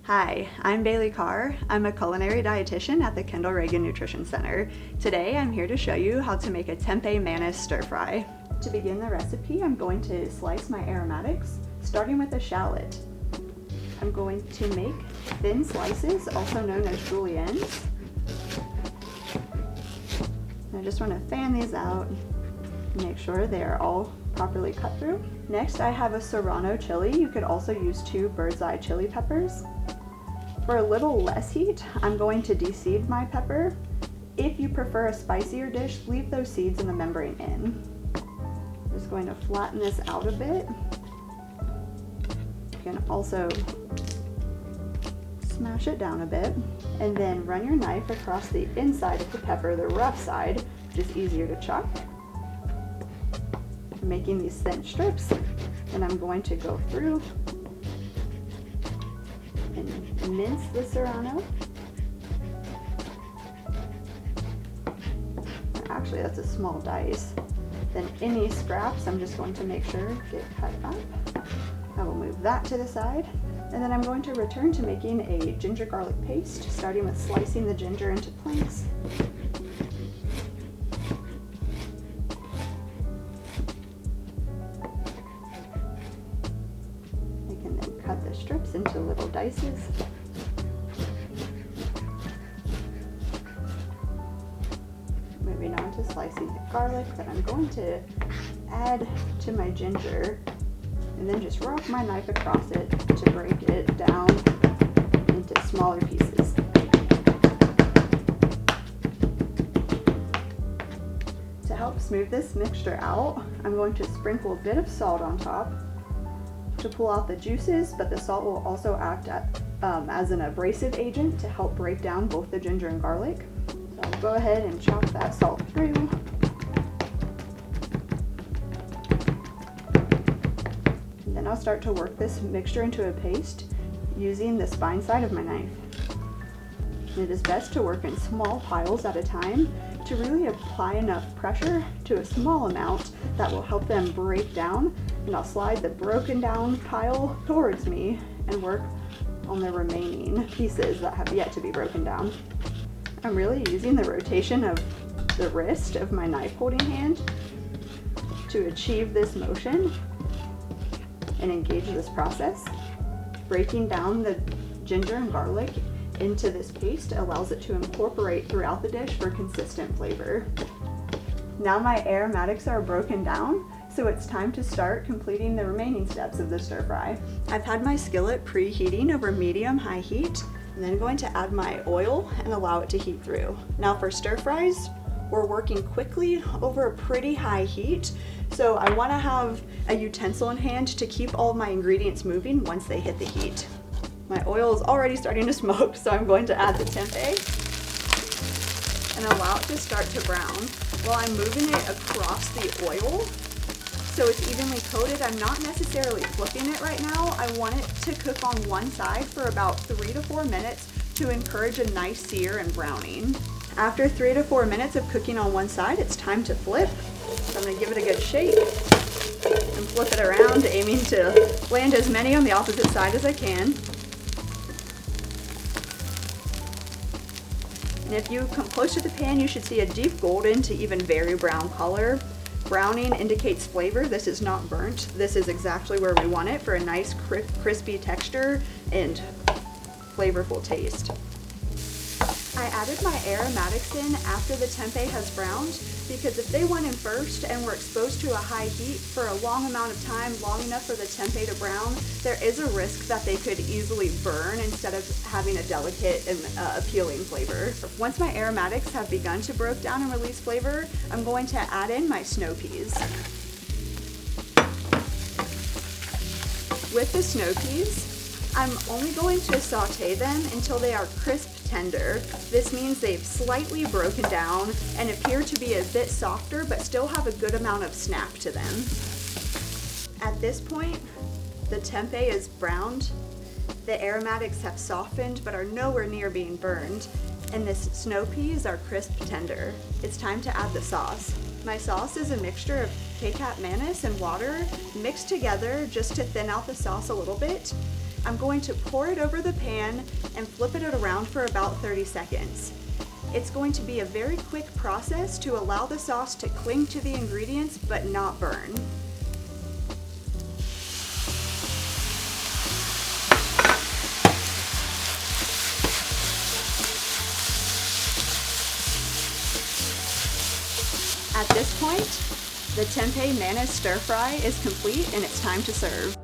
Hi, I'm Bailey Carr. I'm a culinary dietitian at the Kendall Reagan Nutrition Center. Today I'm here to show you how to make a Tempeh Manis Stir Fry. To begin the recipe, I'm going to slice my aromatics, starting with a shallot. I'm going to make thin slices, also known as juliennes. I just want to fan these out and make sure they are all properly cut through. Next, I have a serrano chili. You could also use 2 bird's eye chili peppers. For a little less heat, I'm going to de-seed my pepper. If you prefer a spicier dish, leave those seeds in the membrane in. I'm just going to flatten this out a bit. You can also smash it down a bit, and then run your knife across the inside of the pepper, the rough side, which is easier to chop. I'm making these thin strips, and I'm going to go through and mince the serrano. Actually, that's a small dice. Then any scraps, I'm just going to make sure get cut up. I will move that to the side. And then I'm going to return to making a ginger garlic paste, starting with slicing the ginger into planks. I can then cut the strips into little dices. Moving on to slicing the garlic that I'm going to add to my ginger, and then just rock my knife across it to break it down into smaller pieces. To help smooth this mixture out, I'm going to sprinkle a bit of salt on top to pull out the juices, but the salt will also act as an abrasive agent to help break down both the ginger and garlic. So I'll go ahead and chop that salt through. Then I'll start to work this mixture into a paste using the spine side of my knife. It is best to work in small piles at a time to really apply enough pressure to a small amount that will help them break down. And I'll slide the broken down pile towards me and work on the remaining pieces that have yet to be broken down. I'm really using the rotation of the wrist of my knife holding hand to achieve this motion and engage this process. Breaking down the ginger and garlic into this paste allows it to incorporate throughout the dish for consistent flavor. Now my aromatics are broken down, so it's time to start completing the remaining steps of the stir fry. I've had my skillet preheating over medium-high heat, and then going to add my oil and allow it to heat through. Now for stir fries, we're working quickly over a pretty high heat, so I want to have a utensil in hand to keep all of my ingredients moving once they hit the heat. My oil is already starting to smoke, so I'm going to add the tempeh and allow it to start to brown. While I'm moving it across the oil so it's evenly coated, I'm not necessarily flipping it right now. I want it to cook on one side for about 3 to 4 minutes to encourage a nice sear and browning. After 3 to 4 minutes of cooking on one side, it's time to flip. So I'm going to give it a good shake and flip it around, aiming to land as many on the opposite side as I can. And if you come close to the pan, you should see a deep golden to even very brown color. Browning indicates flavor. This is not burnt. This is exactly where we want it for a nice crispy texture and flavorful taste. I added my aromatics in after the tempeh has browned, because if they went in first and were exposed to a high heat for a long amount of time, long enough for the tempeh to brown, there is a risk that they could easily burn instead of having a delicate and appealing flavor. Once my aromatics have begun to break down and release flavor, I'm going to add in my snow peas. With the snow peas, I'm only going to saute them until they are crisp tender. This means they've slightly broken down and appear to be a bit softer, but still have a good amount of snap to them. At this point, the tempeh is browned, the aromatics have softened but are nowhere near being burned, and the snow peas are crisp tender. It's time to add the sauce. My sauce is a mixture of Tempeh Manis and water mixed together just to thin out the sauce a little bit. I'm going to pour it over the pan and flip it around for about 30 seconds. It's going to be a very quick process to allow the sauce to cling to the ingredients but not burn. At this point, the Tempeh Manis Stir Fry is complete and it's time to serve.